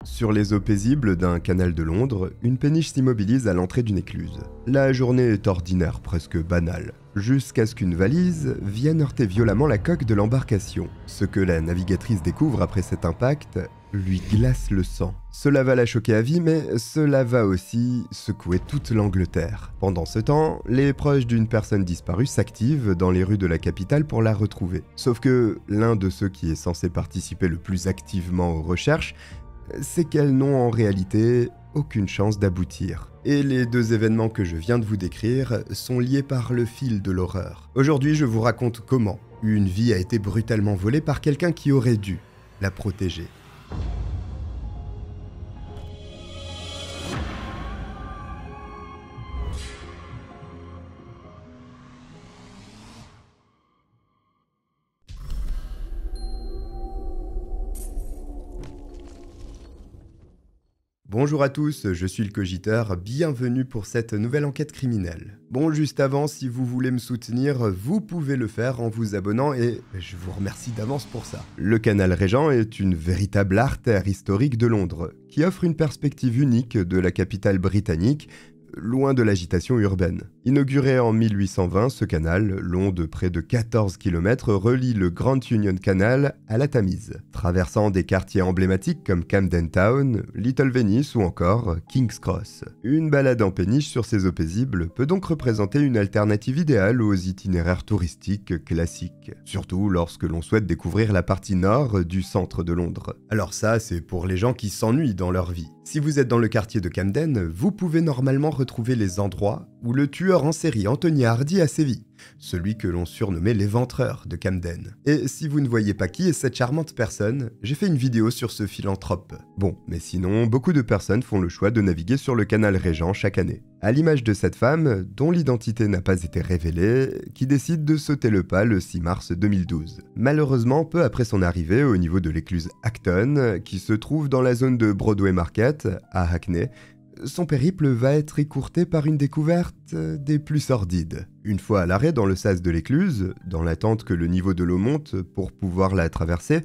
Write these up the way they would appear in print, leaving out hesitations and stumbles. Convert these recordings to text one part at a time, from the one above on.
Sur les eaux paisibles d'un canal de Londres, une péniche s'immobilise à l'entrée d'une écluse. La journée est ordinaire, presque banale, jusqu'à ce qu'une valise vienne heurter violemment la coque de l'embarcation. Ce que la navigatrice découvre après cet impact lui glace le sang. Cela va la choquer à vie, mais cela va aussi secouer toute l'Angleterre. Pendant ce temps, les proches d'une personne disparue s'activent dans les rues de la capitale pour la retrouver. Sauf que l'un de ceux qui est censé participer le plus activement aux recherches, c'est qu'elles n'ont en réalité aucune chance d'aboutir. Et les deux événements que je viens de vous décrire sont liés par le fil de l'horreur. Aujourd'hui, je vous raconte comment une vie a été brutalement volée par quelqu'un qui aurait dû la protéger. Bonjour à tous, je suis le Cogiteur, bienvenue pour cette nouvelle enquête criminelle. Bon, juste avant, si vous voulez me soutenir, vous pouvez le faire en vous abonnant et je vous remercie d'avance pour ça. Le canal Régent est une véritable artère historique de Londres, qui offre une perspective unique de la capitale britannique, loin de l'agitation urbaine. Inauguré en 1820, ce canal, long de près de 14 km, relie le Grand Union Canal à la Tamise, traversant des quartiers emblématiques comme Camden Town, Little Venice ou encore King's Cross. Une balade en péniche sur ces eaux paisibles peut donc représenter une alternative idéale aux itinéraires touristiques classiques, surtout lorsque l'on souhaite découvrir la partie nord du centre de Londres. Alors ça, c'est pour les gens qui s'ennuient dans leur vie. Si vous êtes dans le quartier de Camden, vous pouvez normalement retrouver les endroits où le tueur en série Anthony Hardy a sévi, celui que l'on surnommait l'éventreur de Camden. Et si vous ne voyez pas qui est cette charmante personne, j'ai fait une vidéo sur ce philanthrope. Bon, mais sinon, beaucoup de personnes font le choix de naviguer sur le canal Régent chaque année. À l'image de cette femme, dont l'identité n'a pas été révélée, qui décide de sauter le pas le 6 mars 2012. Malheureusement, peu après son arrivée au niveau de l'écluse Acton, qui se trouve dans la zone de Broadway Market, à Hackney, son périple va être écourté par une découverte des plus sordides. Une fois à l'arrêt dans le sas de l'écluse, dans l'attente que le niveau de l'eau monte pour pouvoir la traverser,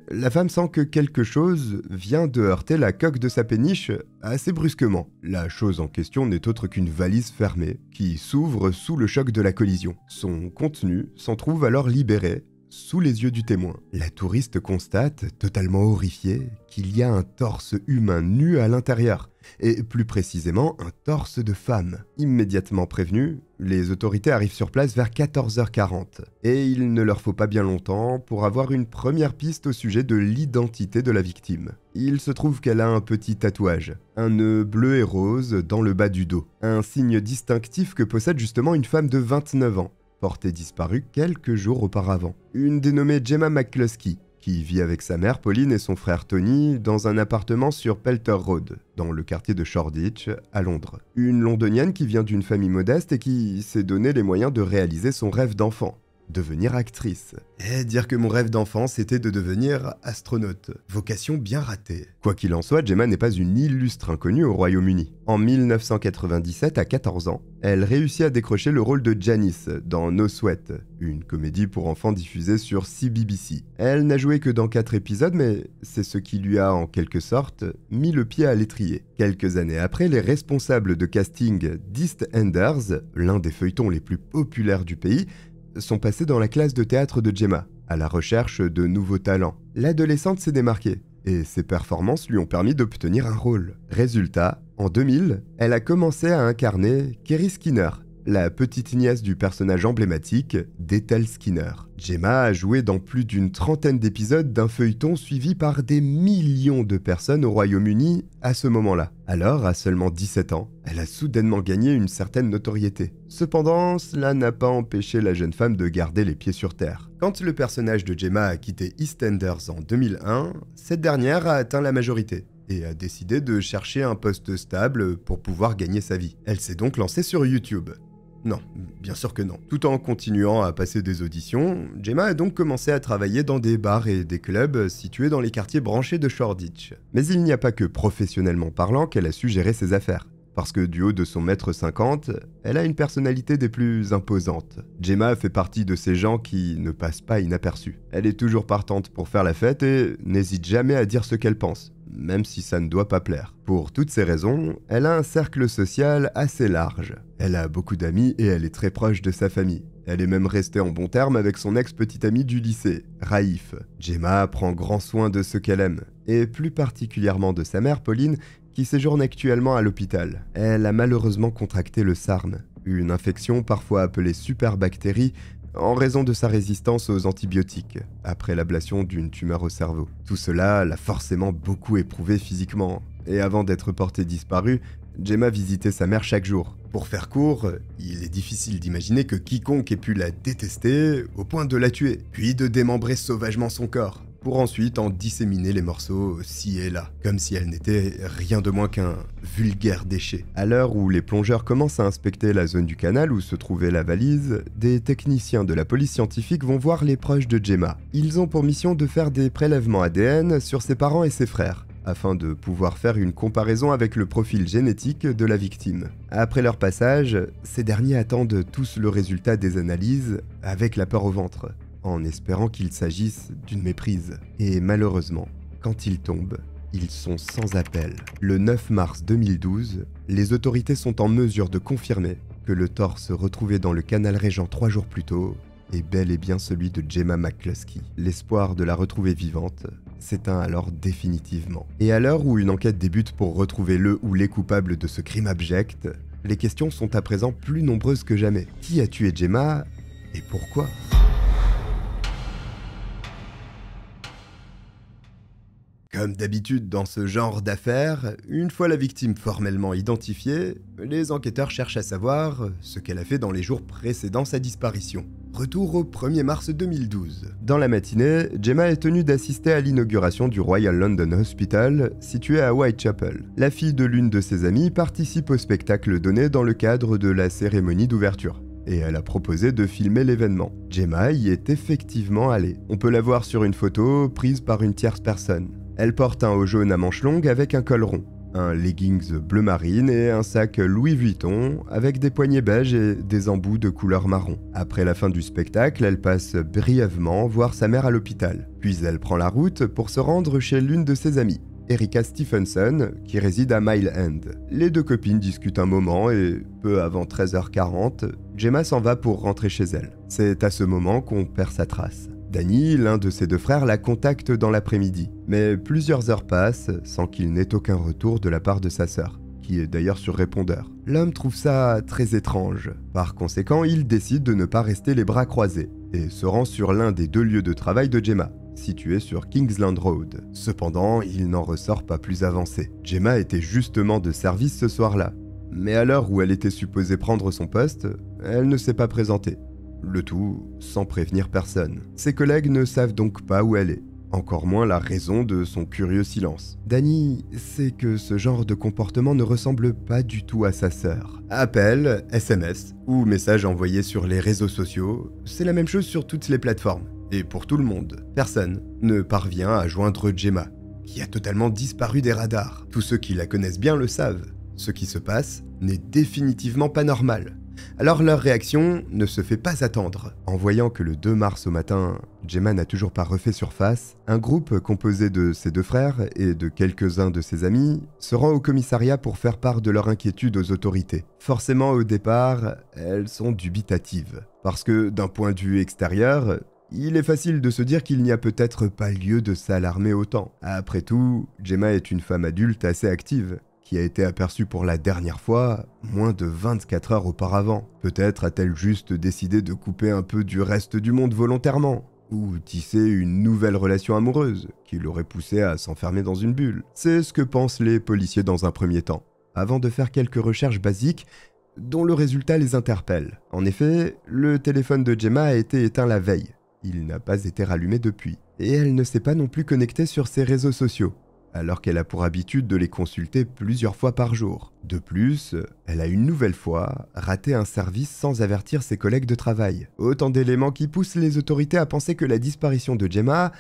la femme sent que quelque chose vient de heurter la coque de sa péniche assez brusquement. La chose en question n'est autre qu'une valise fermée qui s'ouvre sous le choc de la collision. Son contenu s'en trouve alors libéré sous les yeux du témoin. La touriste constate, totalement horrifiée, qu'il y a un torse humain nu à l'intérieur, et plus précisément un torse de femme. Immédiatement prévenus, les autorités arrivent sur place vers 14h40, et il ne leur faut pas bien longtemps pour avoir une première piste au sujet de l'identité de la victime. Il se trouve qu'elle a un petit tatouage, un nœud bleu et rose dans le bas du dos, un signe distinctif que possède justement une femme de 29 ans, portée disparue quelques jours auparavant. Une dénommée Gemma McCluskey, qui vit avec sa mère Pauline et son frère Tony dans un appartement sur Pelter Road, dans le quartier de Shoreditch, à Londres. Une londonienne qui vient d'une famille modeste et qui s'est donné les moyens de réaliser son rêve d'enfant, devenir actrice. Et dire que mon rêve d'enfant, c'était de devenir astronaute. Vocation bien ratée. Quoi qu'il en soit, Gemma n'est pas une illustre inconnue au Royaume-Uni. En 1997, à 14 ans, elle réussit à décrocher le rôle de Janice dans No Sweat, une comédie pour enfants diffusée sur CBBC. Elle n'a joué que dans 4 épisodes, mais c'est ce qui lui a, en quelque sorte, mis le pied à l'étrier. Quelques années après, les responsables de casting d'EastEnders, l'un des feuilletons les plus populaires du pays, sont passés dans la classe de théâtre de Gemma, à la recherche de nouveaux talents. L'adolescente s'est démarquée, et ses performances lui ont permis d'obtenir un rôle. Résultat, en 2000, elle a commencé à incarner Kerry Skinner, la petite nièce du personnage emblématique d'Ethel Skinner. Gemma a joué dans plus d'une trentaine d'épisodes d'un feuilleton suivi par des millions de personnes au Royaume-Uni à ce moment-là. Alors, à seulement 17 ans, elle a soudainement gagné une certaine notoriété. Cependant, cela n'a pas empêché la jeune femme de garder les pieds sur terre. Quand le personnage de Gemma a quitté EastEnders en 2001, cette dernière a atteint la majorité et a décidé de chercher un poste stable pour pouvoir gagner sa vie. Elle s'est donc lancée sur YouTube. Non, bien sûr que non. Tout en continuant à passer des auditions, Gemma a donc commencé à travailler dans des bars et des clubs situés dans les quartiers branchés de Shoreditch. Mais il n'y a pas que professionnellement parlant qu'elle a su gérer ses affaires. Parce que du haut de son 1m50 m, elle a une personnalité des plus imposantes. Gemma fait partie de ces gens qui ne passent pas inaperçus. Elle est toujours partante pour faire la fête et n'hésite jamais à dire ce qu'elle pense, même si ça ne doit pas plaire. Pour toutes ces raisons, elle a un cercle social assez large. Elle a beaucoup d'amis et elle est très proche de sa famille. Elle est même restée en bon terme avec son ex-petit ami du lycée, Raif. Gemma prend grand soin de ceux qu'elle aime, et plus particulièrement de sa mère, Pauline, qui séjourne actuellement à l'hôpital. Elle a malheureusement contracté le SARM, une infection parfois appelée superbactérie, en raison de sa résistance aux antibiotiques, après l'ablation d'une tumeur au cerveau. Tout cela l'a forcément beaucoup éprouvée physiquement, et avant d'être portée disparue, Gemma visitait sa mère chaque jour. Pour faire court, il est difficile d'imaginer que quiconque ait pu la détester au point de la tuer, puis de démembrer sauvagement son corps, pour ensuite en disséminer les morceaux ci et là, comme si elle n'était rien de moins qu'un vulgaire déchet. À l'heure où les plongeurs commencent à inspecter la zone du canal où se trouvait la valise, des techniciens de la police scientifique vont voir les proches de Gemma. Ils ont pour mission de faire des prélèvements ADN sur ses parents et ses frères, afin de pouvoir faire une comparaison avec le profil génétique de la victime. Après leur passage, ces derniers attendent tous le résultat des analyses avec la peur au ventre, en espérant qu'il s'agisse d'une méprise. Et malheureusement, quand ils tombent, ils sont sans appel. Le 9 mars 2012, les autorités sont en mesure de confirmer que le torse retrouvé dans le canal Régent 3 jours plus tôt est bel et bien celui de Gemma McCluskey. L'espoir de la retrouver vivante s'éteint alors définitivement. Et à l'heure où une enquête débute pour retrouver le ou les coupables de ce crime abject, les questions sont à présent plus nombreuses que jamais. Qui a tué Gemma et pourquoi ? Comme d'habitude dans ce genre d'affaires, une fois la victime formellement identifiée, les enquêteurs cherchent à savoir ce qu'elle a fait dans les jours précédant sa disparition. Retour au 1er mars 2012. Dans la matinée, Gemma est tenue d'assister à l'inauguration du Royal London Hospital, situé à Whitechapel. La fille de l'une de ses amies participe au spectacle donné dans le cadre de la cérémonie d'ouverture, et elle a proposé de filmer l'événement. Gemma y est effectivement allée. On peut la voir sur une photo prise par une tierce personne. Elle porte un haut jaune à manches longues avec un col rond, un leggings bleu marine et un sac Louis Vuitton avec des poignets beige et des embouts de couleur marron. Après la fin du spectacle, elle passe brièvement voir sa mère à l'hôpital. Puis elle prend la route pour se rendre chez l'une de ses amies, Erika Stephenson, qui réside à Mile End. Les deux copines discutent un moment et, peu avant 13h40, Gemma s'en va pour rentrer chez elle. C'est à ce moment qu'on perd sa trace. Danny, l'un de ses deux frères, la contacte dans l'après-midi, mais plusieurs heures passent sans qu'il n'ait aucun retour de la part de sa sœur, qui est d'ailleurs sur répondeur. L'homme trouve ça très étrange. Par conséquent, il décide de ne pas rester les bras croisés et se rend sur l'un des deux lieux de travail de Gemma, situé sur Kingsland Road. Cependant, il n'en ressort pas plus avancé. Gemma était justement de service ce soir-là, mais à l'heure où elle était supposée prendre son poste, elle ne s'est pas présentée. Le tout sans prévenir personne. Ses collègues ne savent donc pas où elle est, encore moins la raison de son curieux silence. Danny sait que ce genre de comportement ne ressemble pas du tout à sa sœur. Appel, SMS ou message envoyé sur les réseaux sociaux, c'est la même chose sur toutes les plateformes. Et pour tout le monde, personne ne parvient à joindre Gemma, qui a totalement disparu des radars. Tous ceux qui la connaissent bien le savent. Ce qui se passe n'est définitivement pas normal. Alors leur réaction ne se fait pas attendre. En voyant que le 2 mars au matin, Gemma n'a toujours pas refait surface, un groupe composé de ses deux frères et de quelques-uns de ses amis se rend au commissariat pour faire part de leur inquiétude aux autorités. Forcément au départ, elles sont dubitatives, parce que d'un point de vue extérieur, il est facile de se dire qu'il n'y a peut-être pas lieu de s'alarmer autant. Après tout, Gemma est une femme adulte assez active, qui a été aperçue pour la dernière fois moins de 24 heures auparavant. Peut-être a-t-elle juste décidé de couper un peu du reste du monde volontairement, ou tisser une nouvelle relation amoureuse qui l'aurait poussée à s'enfermer dans une bulle. C'est ce que pensent les policiers dans un premier temps, avant de faire quelques recherches basiques dont le résultat les interpelle. En effet, le téléphone de Gemma a été éteint la veille. Il n'a pas été rallumé depuis. Et elle ne s'est pas non plus connectée sur ses réseaux sociaux, alors qu'elle a pour habitude de les consulter plusieurs fois par jour. De plus, elle a une nouvelle fois raté un service sans avertir ses collègues de travail. Autant d'éléments qui poussent les autorités à penser que la disparition de Gemma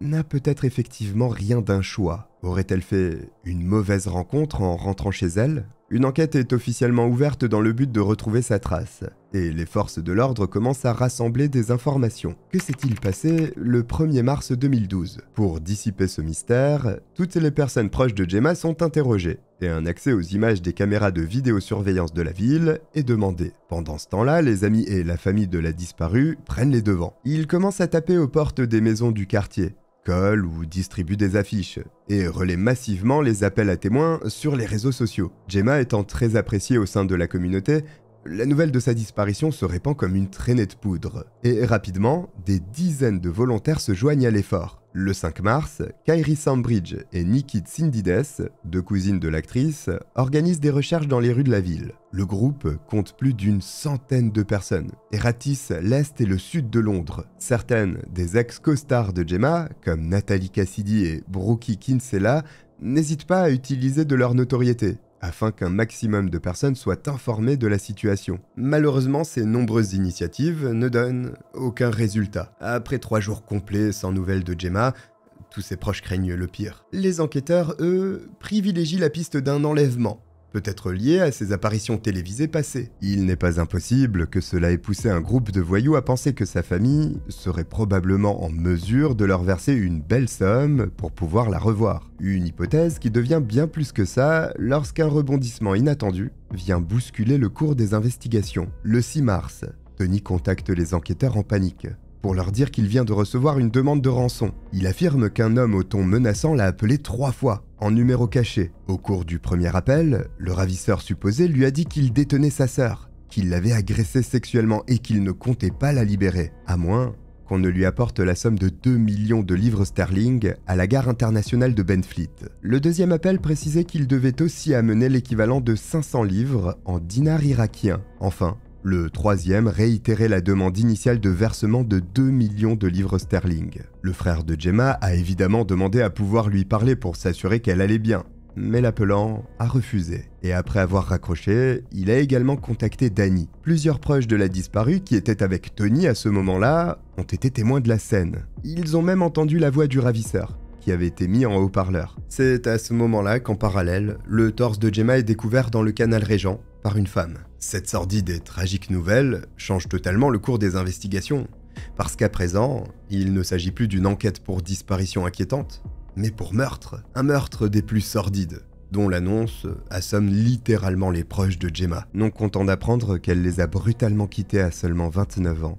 n'a peut-être effectivement rien d'un choix. Aurait-elle fait une mauvaise rencontre en rentrant chez elle? Une enquête est officiellement ouverte dans le but de retrouver sa trace, et les forces de l'ordre commencent à rassembler des informations. Que s'est-il passé le 1er mars 2012? Pour dissiper ce mystère, toutes les personnes proches de Gemma sont interrogées, et un accès aux images des caméras de vidéosurveillance de la ville est demandé. Pendant ce temps-là, les amis et la famille de la disparue prennent les devants. Ils commencent à taper aux portes des maisons du quartier, collent ou distribuent des affiches, et relaient massivement les appels à témoins sur les réseaux sociaux. Gemma étant très appréciée au sein de la communauté, la nouvelle de sa disparition se répand comme une traînée de poudre. Et rapidement, des dizaines de volontaires se joignent à l'effort. Le 5 mars, Kyrie Sandbridge et Nikki Tsindides, deux cousines de l'actrice, organisent des recherches dans les rues de la ville. Le groupe compte plus d'une centaine de personnes et ratisse l'est et le sud de Londres. Certaines des ex-co-stars de Gemma, comme Nathalie Cassidy et Brookie Kinsella, n'hésitent pas à utiliser de leur notoriété, afin qu'un maximum de personnes soient informées de la situation. Malheureusement, ces nombreuses initiatives ne donnent aucun résultat. Après 3 jours complets sans nouvelles de Gemma, tous ses proches craignent le pire. Les enquêteurs, eux, privilégient la piste d'un enlèvement, peut-être lié à ses apparitions télévisées passées. Il n'est pas impossible que cela ait poussé un groupe de voyous à penser que sa famille serait probablement en mesure de leur verser une belle somme pour pouvoir la revoir. Une hypothèse qui devient bien plus que ça lorsqu'un rebondissement inattendu vient bousculer le cours des investigations. Le 6 mars, Tony contacte les enquêteurs en panique pour leur dire qu'il vient de recevoir une demande de rançon. Il affirme qu'un homme au ton menaçant l'a appelé 3 fois, en numéro caché. Au cours du premier appel, le ravisseur supposé lui a dit qu'il détenait sa sœur, qu'il l'avait agressée sexuellement et qu'il ne comptait pas la libérer, à moins qu'on ne lui apporte la somme de 2 millions de livres sterling à la gare internationale de Benfleet. Le deuxième appel précisait qu'il devait aussi amener l'équivalent de 500 livres en dinars irakiens. Enfin, le troisième réitérait la demande initiale de versement de 2 millions de livres sterling. Le frère de Gemma a évidemment demandé à pouvoir lui parler pour s'assurer qu'elle allait bien, mais l'appelant a refusé. Et après avoir raccroché, il a également contacté Danny. Plusieurs proches de la disparue qui étaient avec Tony à ce moment-là ont été témoins de la scène. Ils ont même entendu la voix du ravisseur, qui avait été mis en haut-parleur. C'est à ce moment-là qu'en parallèle, le torse de Gemma est découvert dans le canal Régent par une femme. Cette sordide et tragique nouvelle change totalement le cours des investigations, parce qu'à présent, il ne s'agit plus d'une enquête pour disparition inquiétante, mais pour meurtre. Un meurtre des plus sordides, dont l'annonce assomme littéralement les proches de Gemma. Non content d'apprendre qu'elle les a brutalement quittés à seulement 29 ans,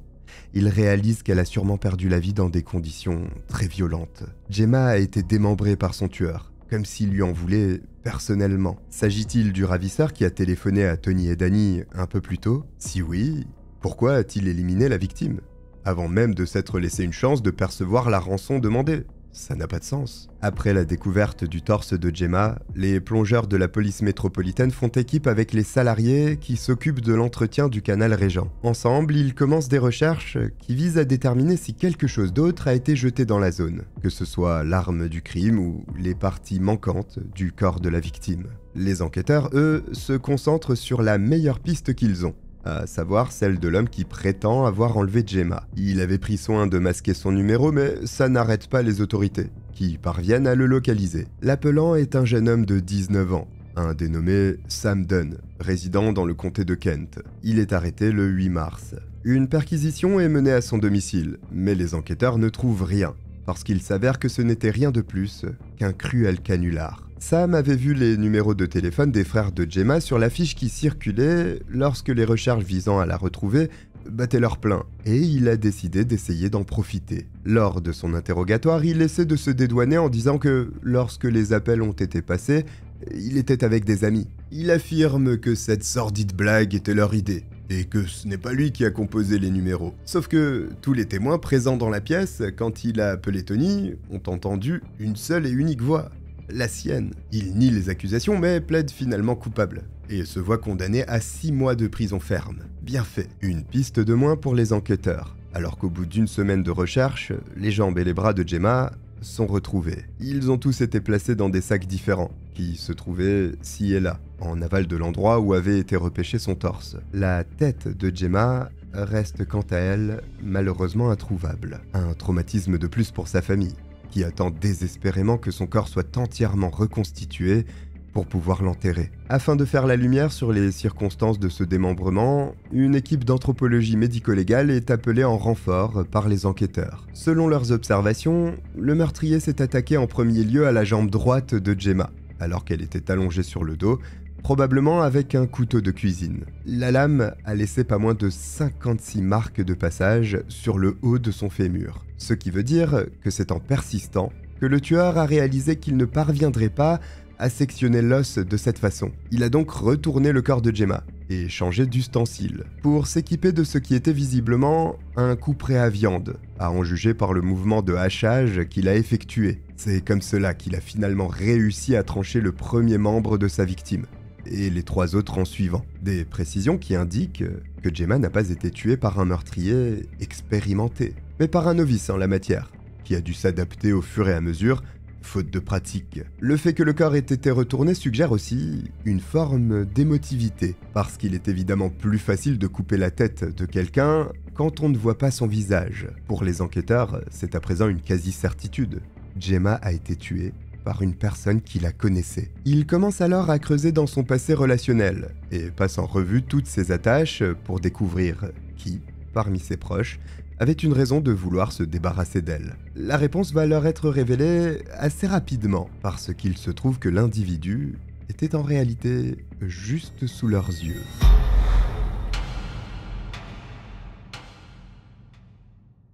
il réalise qu'elle a sûrement perdu la vie dans des conditions très violentes. Gemma a été démembrée par son tueur, comme s'il lui en voulait personnellement. S'agit-il du ravisseur qui a téléphoné à Tony et Danny un peu plus tôt? Si oui, pourquoi a-t-il éliminé la victime, avant même de s'être laissé une chance de percevoir la rançon demandée? Ça n'a pas de sens. Après la découverte du torse de Gemma, les plongeurs de la police métropolitaine font équipe avec les salariés qui s'occupent de l'entretien du canal Régent. Ensemble, ils commencent des recherches qui visent à déterminer si quelque chose d'autre a été jeté dans la zone, que ce soit l'arme du crime ou les parties manquantes du corps de la victime. Les enquêteurs, eux, se concentrent sur la meilleure piste qu'ils ont, à savoir celle de l'homme qui prétend avoir enlevé Gemma. Il avait pris soin de masquer son numéro, mais ça n'arrête pas les autorités, qui parviennent à le localiser. L'appelant est un jeune homme de 19 ans, un dénommé Sam Dunn, résident dans le comté de Kent. Il est arrêté le 8 mars. Une perquisition est menée à son domicile, mais les enquêteurs ne trouvent rien, parce qu'il s'avère que ce n'était rien de plus qu'un cruel canular. Sam avait vu les numéros de téléphone des frères de Gemma sur l'affiche qui circulait lorsque les recherches visant à la retrouver battaient leur plein, et il a décidé d'essayer d'en profiter. Lors de son interrogatoire, il essaie de se dédouaner en disant que lorsque les appels ont été passés, il était avec des amis. Il affirme que cette sordide blague était leur idée, et que ce n'est pas lui qui a composé les numéros. Sauf que tous les témoins présents dans la pièce, quand il a appelé Tony, ont entendu une seule et unique voix. La sienne. Il nie les accusations mais plaide finalement coupable et se voit condamné à 6 mois de prison ferme. Bien fait. Une piste de moins pour les enquêteurs, alors qu'au bout d'une semaine de recherche, les jambes et les bras de Gemma sont retrouvés. Ils ont tous été placés dans des sacs différents, qui se trouvaient ci et là, en aval de l'endroit où avait été repêché son torse. La tête de Gemma reste quant à elle malheureusement introuvable. Un traumatisme de plus pour sa famille, qui attend désespérément que son corps soit entièrement reconstitué pour pouvoir l'enterrer. Afin de faire la lumière sur les circonstances de ce démembrement, une équipe d'anthropologie médico-légale est appelée en renfort par les enquêteurs. Selon leurs observations, le meurtrier s'est attaqué en premier lieu à la jambe droite de Gemma, alors qu'elle était allongée sur le dos, probablement avec un couteau de cuisine. La lame a laissé pas moins de 56 marques de passage sur le haut de son fémur, ce qui veut dire que c'est en persistant que le tueur a réalisé qu'il ne parviendrait pas à sectionner l'os de cette façon. Il a donc retourné le corps de Gemma et changé d'ustensile pour s'équiper de ce qui était visiblement un couperet à viande, à en juger par le mouvement de hachage qu'il a effectué. C'est comme cela qu'il a finalement réussi à trancher le premier membre de sa victime, et les 3 autres en suivant. Des précisions qui indiquent que Gemma n'a pas été tuée par un meurtrier expérimenté, mais par un novice en la matière, qui a dû s'adapter au fur et à mesure, faute de pratique. Le fait que le corps ait été retourné suggère aussi une forme d'émotivité, parce qu'il est évidemment plus facile de couper la tête de quelqu'un quand on ne voit pas son visage. Pour les enquêteurs, c'est à présent une quasi-certitude. Gemma a été tuée par une personne qui la connaissait. Il commence alors à creuser dans son passé relationnel et passe en revue toutes ses attaches pour découvrir qui, parmi ses proches, avait une raison de vouloir se débarrasser d'elle. La réponse va leur être révélée assez rapidement, parce qu'il se trouve que l'individu était en réalité juste sous leurs yeux.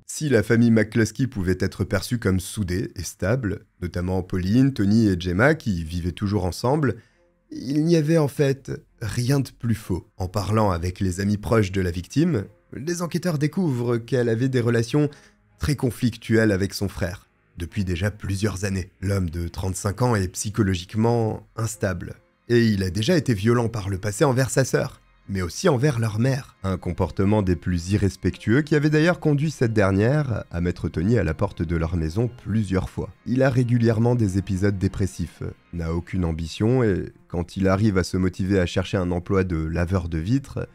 Si la famille McCluskey pouvait être perçue comme soudée et stable, notamment Pauline, Tony et Gemma qui vivaient toujours ensemble, il n'y avait en fait rien de plus faux. En parlant avec les amis proches de la victime, les enquêteurs découvrent qu'elle avait des relations très conflictuelles avec son frère, depuis déjà plusieurs années. L'homme de 35 ans est psychologiquement instable, et il a déjà été violent par le passé envers sa sœur, mais aussi envers leur mère. Un comportement des plus irrespectueux qui avait d'ailleurs conduit cette dernière à mettre Tony à la porte de leur maison plusieurs fois. Il a régulièrement des épisodes dépressifs, n'a aucune ambition et quand il arrive à se motiver à chercher un emploi de laveur de vitres,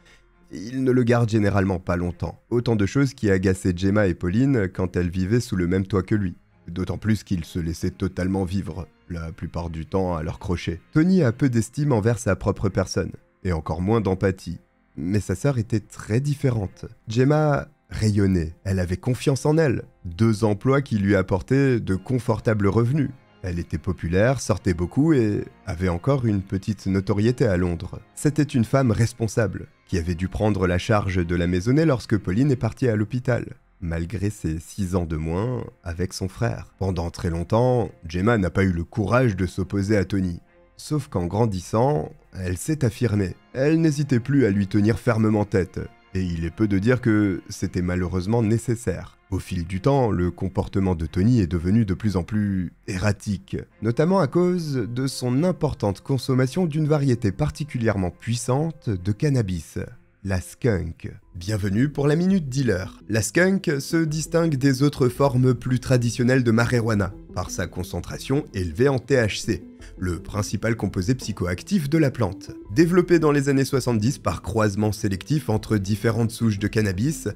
il ne le garde généralement pas longtemps. Autant de choses qui agaçaient Gemma et Pauline quand elles vivaient sous le même toit que lui. D'autant plus qu'ils se laissaient totalement vivre, la plupart du temps à leur crochet. Tony a peu d'estime envers sa propre personne, et encore moins d'empathie. Mais sa sœur était très différente. Gemma rayonnait, elle avait confiance en elle, 2 emplois qui lui apportaient de confortables revenus. Elle était populaire, sortait beaucoup et avait encore une petite notoriété à Londres. C'était une femme responsable, qui avait dû prendre la charge de la maisonnée lorsque Pauline est partie à l'hôpital, malgré ses 6 ans de moins avec son frère. Pendant très longtemps, Gemma n'a pas eu le courage de s'opposer à Tony. Sauf qu'en grandissant, elle s'est affirmée. Elle n'hésitait plus à lui tenir fermement tête, et il est peu de dire que c'était malheureusement nécessaire. Au fil du temps, le comportement de Tony est devenu de plus en plus erratique, notamment à cause de son importante consommation d'une variété particulièrement puissante de cannabis, la skunk. Bienvenue pour la Minute Dealer. La skunk se distingue des autres formes plus traditionnelles de marijuana par sa concentration élevée en THC, le principal composé psychoactif de la plante. Développée dans les années 70 par croisement sélectif entre différentes souches de cannabis,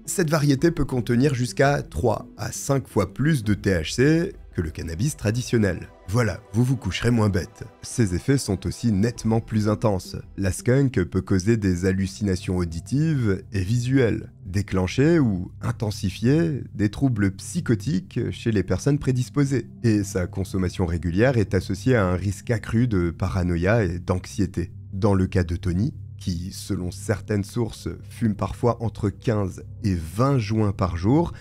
cette variété peut contenir jusqu'à 3 à 5 fois plus de THC que le cannabis traditionnel. Voilà, vous vous coucherez moins bête. Ses effets sont aussi nettement plus intenses. La skunk peut causer des hallucinations auditives et visuelles, déclencher ou intensifier des troubles psychotiques chez les personnes prédisposées. Et sa consommation régulière est associée à un risque accru de paranoïa et d'anxiété. Dans le cas de Tony, qui, selon certaines sources, fume parfois entre 15 et 20 joints par jour,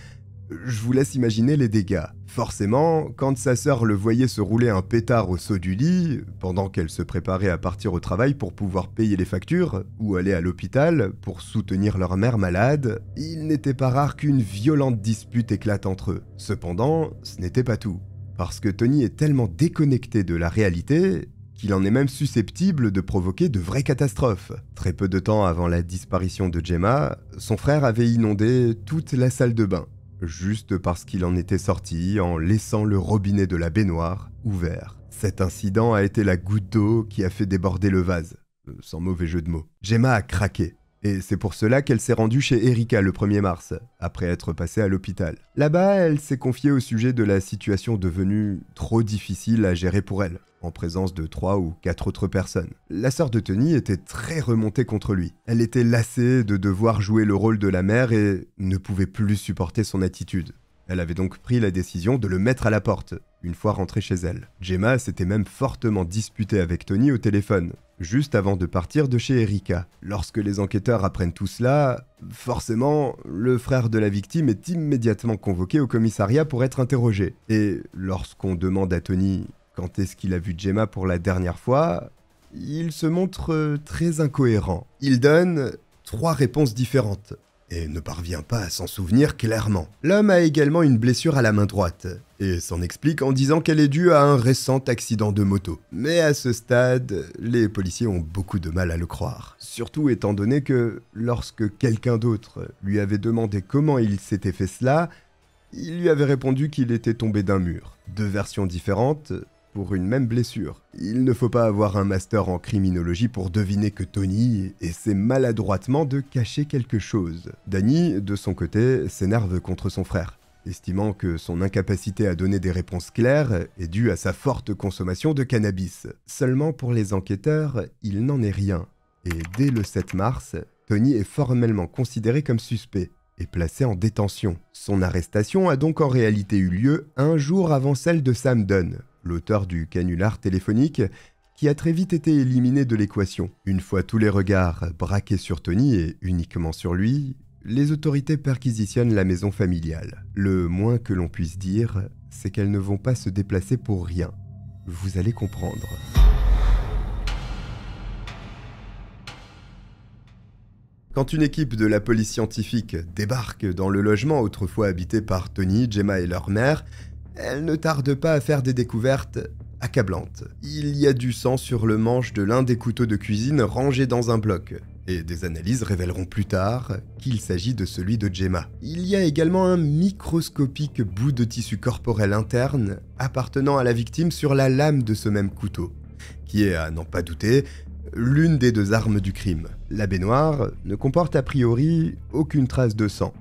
je vous laisse imaginer les dégâts. Forcément, quand sa sœur le voyait se rouler un pétard au saut du lit, pendant qu'elle se préparait à partir au travail pour pouvoir payer les factures, ou aller à l'hôpital pour soutenir leur mère malade, il n'était pas rare qu'une violente dispute éclate entre eux. Cependant, ce n'était pas tout. Parce que Tony est tellement déconnecté de la réalité qu'il en est même susceptible de provoquer de vraies catastrophes. Très peu de temps avant la disparition de Gemma, son frère avait inondé toute la salle de bain, juste parce qu'il en était sorti en laissant le robinet de la baignoire ouvert. Cet incident a été la goutte d'eau qui a fait déborder le vase, sans mauvais jeu de mots. Gemma a craqué Et c'est pour cela qu'elle s'est rendue chez Erika le 1er mars, après être passée à l'hôpital. Là-bas, elle s'est confiée au sujet de la situation devenue trop difficile à gérer pour elle, en présence de 3 ou 4 autres personnes. La sœur de Tony était très remontée contre lui. Elle était lassée de devoir jouer le rôle de la mère et ne pouvait plus supporter son attitude. Elle avait donc pris la décision de le mettre à la porte, une fois rentrée chez elle. Gemma s'était même fortement disputée avec Tony au téléphone, juste avant de partir de chez Erika. Lorsque les enquêteurs apprennent tout cela, forcément, le frère de la victime est immédiatement convoqué au commissariat pour être interrogé. Et lorsqu'on demande à Tony quand est-ce qu'il a vu Gemma pour la dernière fois, il se montre très incohérent. Il donne 3 réponses différentes et ne parvient pas à s'en souvenir clairement. L'homme a également une blessure à la main droite, et s'en explique en disant qu'elle est due à un récent accident de moto. Mais à ce stade, les policiers ont beaucoup de mal à le croire. Surtout étant donné que, lorsque quelqu'un d'autre lui avait demandé comment il s'était fait cela, il lui avait répondu qu'il était tombé d'un mur. 2 versions différentes pour une même blessure. Il ne faut pas avoir un master en criminologie pour deviner que Tony essaie maladroitement de cacher quelque chose. Danny, de son côté, s'énerve contre son frère, estimant que son incapacité à donner des réponses claires est due à sa forte consommation de cannabis. Seulement pour les enquêteurs, il n'en est rien. Et dès le 7 mars, Tony est formellement considéré comme suspect et placé en détention. Son arrestation a donc en réalité eu lieu un jour avant celle de Sam Dunn, l'auteur du canular téléphonique, qui a très vite été éliminé de l'équation. Une fois tous les regards braqués sur Tony et uniquement sur lui, les autorités perquisitionnent la maison familiale. Le moins que l'on puisse dire, c'est qu'elles ne vont pas se déplacer pour rien. Vous allez comprendre. Quand une équipe de la police scientifique débarque dans le logement autrefois habité par Tony, Gemma et leur mère, elle ne tarde pas à faire des découvertes accablantes. Il y a du sang sur le manche de l'un des couteaux de cuisine rangés dans un bloc, et des analyses révéleront plus tard qu'il s'agit de celui de Gemma. Il y a également un microscopique bout de tissu corporel interne appartenant à la victime sur la lame de ce même couteau, qui est, à n'en pas douter, l'une des 2 armes du crime. La baignoire ne comporte a priori aucune trace de sang.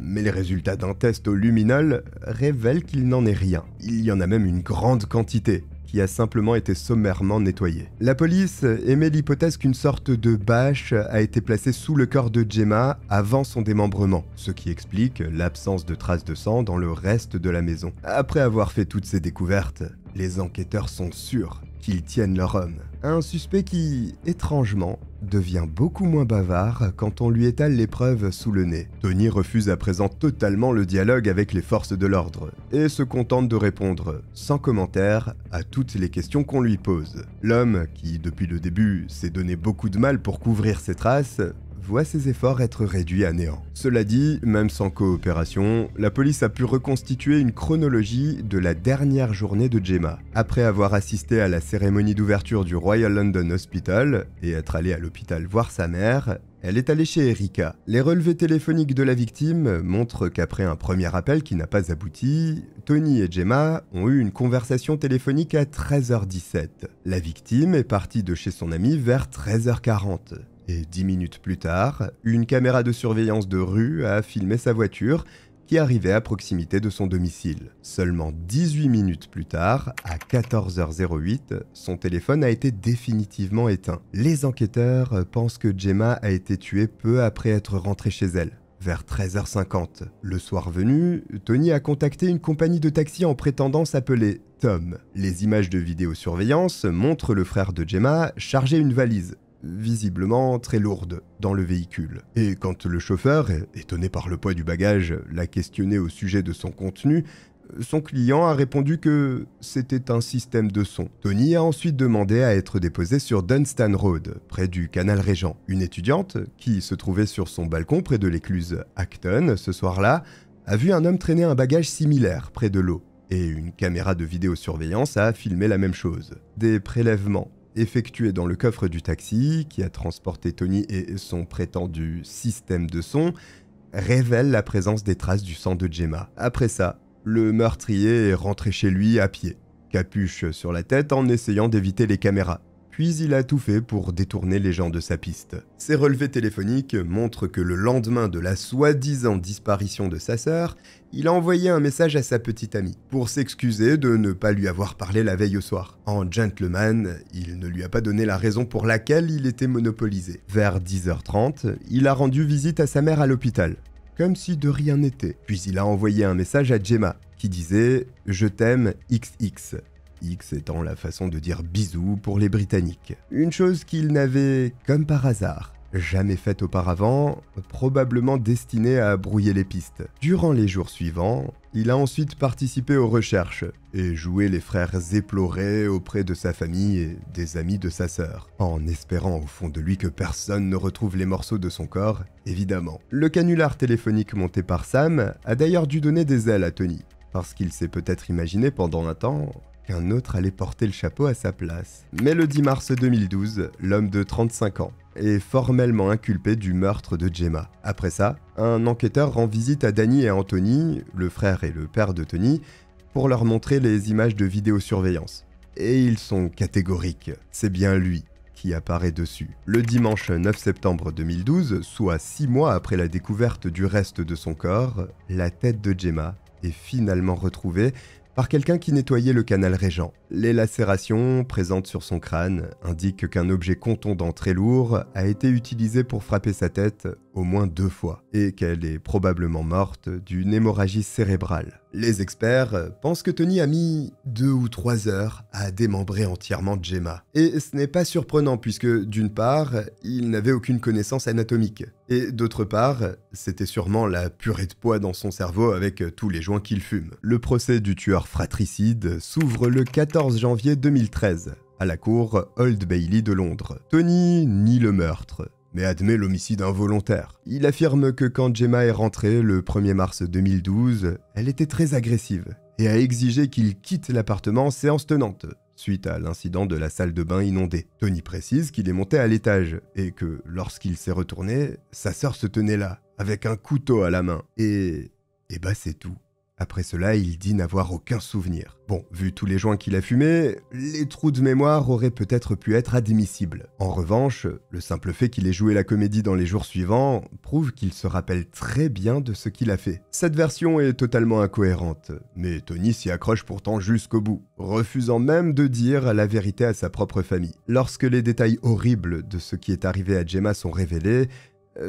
Mais les résultats d'un test au luminol révèlent qu'il n'en est rien. Il y en a même une grande quantité, qui a simplement été sommairement nettoyée. La police émet l'hypothèse qu'une sorte de bâche a été placée sous le corps de Gemma avant son démembrement, ce qui explique l'absence de traces de sang dans le reste de la maison. Après avoir fait toutes ces découvertes, les enquêteurs sont sûrs qu'ils tiennent leur homme. Un suspect qui, étrangement, devient beaucoup moins bavard quand on lui étale les preuves sous le nez. Tony refuse à présent totalement le dialogue avec les forces de l'ordre et se contente de répondre sans commentaire à toutes les questions qu'on lui pose. L'homme, qui depuis le début s'est donné beaucoup de mal pour couvrir ses traces, voit ses efforts être réduits à néant. Cela dit, même sans coopération, la police a pu reconstituer une chronologie de la dernière journée de Gemma. Après avoir assisté à la cérémonie d'ouverture du Royal London Hospital et être allée à l'hôpital voir sa mère, elle est allée chez Erika. Les relevés téléphoniques de la victime montrent qu'après un premier appel qui n'a pas abouti, Tony et Gemma ont eu une conversation téléphonique à 13h17. La victime est partie de chez son ami vers 13h40. Et 10 minutes plus tard, une caméra de surveillance de rue a filmé sa voiture qui arrivait à proximité de son domicile. Seulement 18 minutes plus tard, à 14h08, son téléphone a été définitivement éteint. Les enquêteurs pensent que Gemma a été tuée peu après être rentrée chez elle, vers 13h50. Le soir venu, Tony a contacté une compagnie de taxi en prétendant s'appeler Tom. Les images de vidéosurveillance montrent le frère de Gemma charger une valise, visiblement très lourde, dans le véhicule. Et quand le chauffeur, étonné par le poids du bagage, l'a questionné au sujet de son contenu, son client a répondu que c'était un système de son. Tony a ensuite demandé à être déposé sur Dunstan Road, près du canal Régent. Une étudiante, qui se trouvait sur son balcon près de l'écluse Acton ce soir-là, a vu un homme traîner un bagage similaire près de l'eau. Et une caméra de vidéosurveillance a filmé la même chose. Des prélèvements effectué dans le coffre du taxi qui a transporté Tony et son prétendu système de son, révèle la présence des traces du sang de Gemma. Après ça, le meurtrier est rentré chez lui à pied, capuche sur la tête en essayant d'éviter les caméras, puis il a tout fait pour détourner les gens de sa piste. Ses relevés téléphoniques montrent que le lendemain de la soi-disant disparition de sa sœur, il a envoyé un message à sa petite amie pour s'excuser de ne pas lui avoir parlé la veille au soir. En gentleman, il ne lui a pas donné la raison pour laquelle il était monopolisé. Vers 10h30, il a rendu visite à sa mère à l'hôpital, comme si de rien n'était. Puis il a envoyé un message à Gemma qui disait « Je t'aime XX ». X étant la façon de dire bisous pour les Britanniques. Une chose qu'il n'avait, comme par hasard, jamais faite auparavant, probablement destinée à brouiller les pistes. Durant les jours suivants, il a ensuite participé aux recherches et joué les frères éplorés auprès de sa famille et des amis de sa sœur, en espérant au fond de lui que personne ne retrouve les morceaux de son corps, évidemment. Le canular téléphonique monté par Sam a d'ailleurs dû donner des ailes à Tony, parce qu'il s'est peut-être imaginé pendant un temps qu'un autre allait porter le chapeau à sa place. Mais le 10 mars 2012, l'homme de 35 ans est formellement inculpé du meurtre de Gemma. Après ça, un enquêteur rend visite à Danny et Anthony, le frère et le père de Tony, pour leur montrer les images de vidéosurveillance. Et ils sont catégoriques, c'est bien lui qui apparaît dessus. Le dimanche 9 septembre 2012, soit 6 mois après la découverte du reste de son corps, la tête de Gemma est finalement retrouvée par quelqu'un qui nettoyait le canal Régent. Les lacérations présentes sur son crâne indiquent qu'un objet contondant très lourd a été utilisé pour frapper sa tête au moins 2 fois, et qu'elle est probablement morte d'une hémorragie cérébrale. Les experts pensent que Tony a mis 2 ou 3 heures à démembrer entièrement Gemma. Et ce n'est pas surprenant puisque, d'une part, il n'avait aucune connaissance anatomique, et d'autre part, c'était sûrement la purée de poids dans son cerveau avec tous les joints qu'il fume. Le procès du tueur fratricide s'ouvre le 14 janvier 2013, à la cour Old Bailey de Londres. Tony nie le meurtre, mais admet l'homicide involontaire. Il affirme que quand Gemma est rentrée le 1er mars 2012, elle était très agressive et a exigé qu'il quitte l'appartement en séance tenante, suite à l'incident de la salle de bain inondée. Tony précise qu'il est monté à l'étage et que lorsqu'il s'est retourné, sa sœur se tenait là, avec un couteau à la main. Et bah c'est tout. Après cela, il dit n'avoir aucun souvenir. Bon, vu tous les joints qu'il a fumés, les trous de mémoire auraient peut-être pu être admissibles. En revanche, le simple fait qu'il ait joué la comédie dans les jours suivants prouve qu'il se rappelle très bien de ce qu'il a fait. Cette version est totalement incohérente, mais Tony s'y accroche pourtant jusqu'au bout, refusant même de dire la vérité à sa propre famille. Lorsque les détails horribles de ce qui est arrivé à Gemma sont révélés,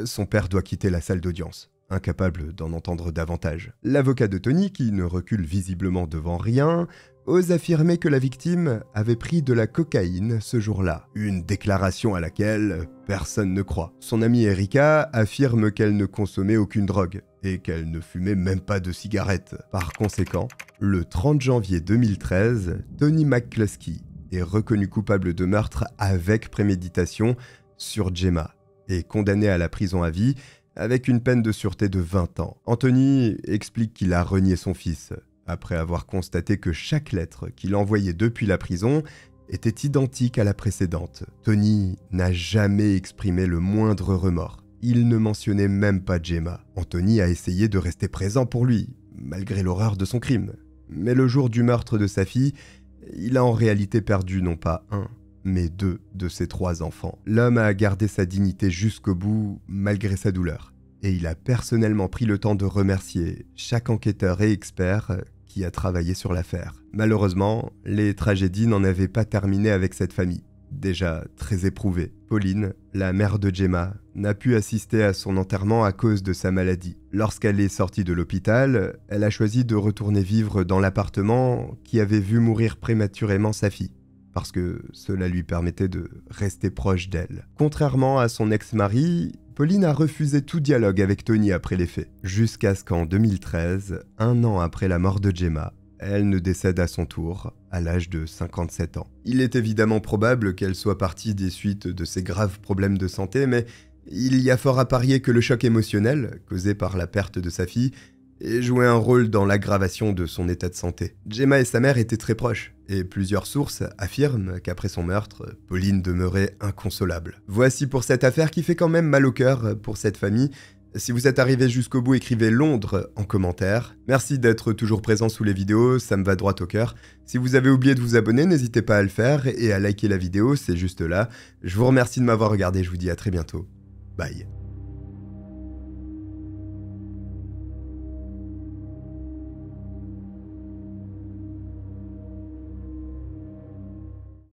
son père doit quitter la salle d'audience, incapable d'en entendre davantage. L'avocat de Tony, qui ne recule visiblement devant rien, ose affirmer que la victime avait pris de la cocaïne ce jour-là. Une déclaration à laquelle personne ne croit. Son amie Erika affirme qu'elle ne consommait aucune drogue et qu'elle ne fumait même pas de cigarettes. Par conséquent, le 30 janvier 2013, Tony McCluskey est reconnu coupable de meurtre avec préméditation sur Gemma et condamné à la prison à vie avec une peine de sûreté de 20 ans. Anthony explique qu'il a renié son fils, après avoir constaté que chaque lettre qu'il envoyait depuis la prison était identique à la précédente. Tony n'a jamais exprimé le moindre remords. Il ne mentionnait même pas Gemma. Anthony a essayé de rester présent pour lui, malgré l'horreur de son crime. Mais le jour du meurtre de sa fille, il a en réalité perdu non pas un, mais 2 de ses 3 enfants. L'homme a gardé sa dignité jusqu'au bout, malgré sa douleur. Et il a personnellement pris le temps de remercier chaque enquêteur et expert qui a travaillé sur l'affaire. Malheureusement, les tragédies n'en avaient pas terminé avec cette famille, déjà très éprouvée. Pauline, la mère de Gemma, n'a pu assister à son enterrement à cause de sa maladie. Lorsqu'elle est sortie de l'hôpital, elle a choisi de retourner vivre dans l'appartement qui avait vu mourir prématurément sa fille, parce que cela lui permettait de rester proche d'elle. Contrairement à son ex-mari, Pauline a refusé tout dialogue avec Tony après les faits, jusqu'à ce qu'en 2013, un an après la mort de Gemma, elle ne décède à son tour, à l'âge de 57 ans. Il est évidemment probable qu'elle soit partie des suites de ses graves problèmes de santé, mais il y a fort à parier que le choc émotionnel, causé par la perte de sa fille, ait joué un rôle dans l'aggravation de son état de santé. Gemma et sa mère étaient très proches, et plusieurs sources affirment qu'après son meurtre, Pauline demeurait inconsolable. Voici pour cette affaire qui fait quand même mal au cœur pour cette famille, Si vous êtes arrivé jusqu'au bout, écrivez Londres en commentaire. Merci d'être toujours présent sous les vidéos, ça me va droit au cœur. Si vous avez oublié de vous abonner, n'hésitez pas à le faire et à liker la vidéo, c'est juste là. Je vous remercie de m'avoir regardé, je vous dis à très bientôt. Bye.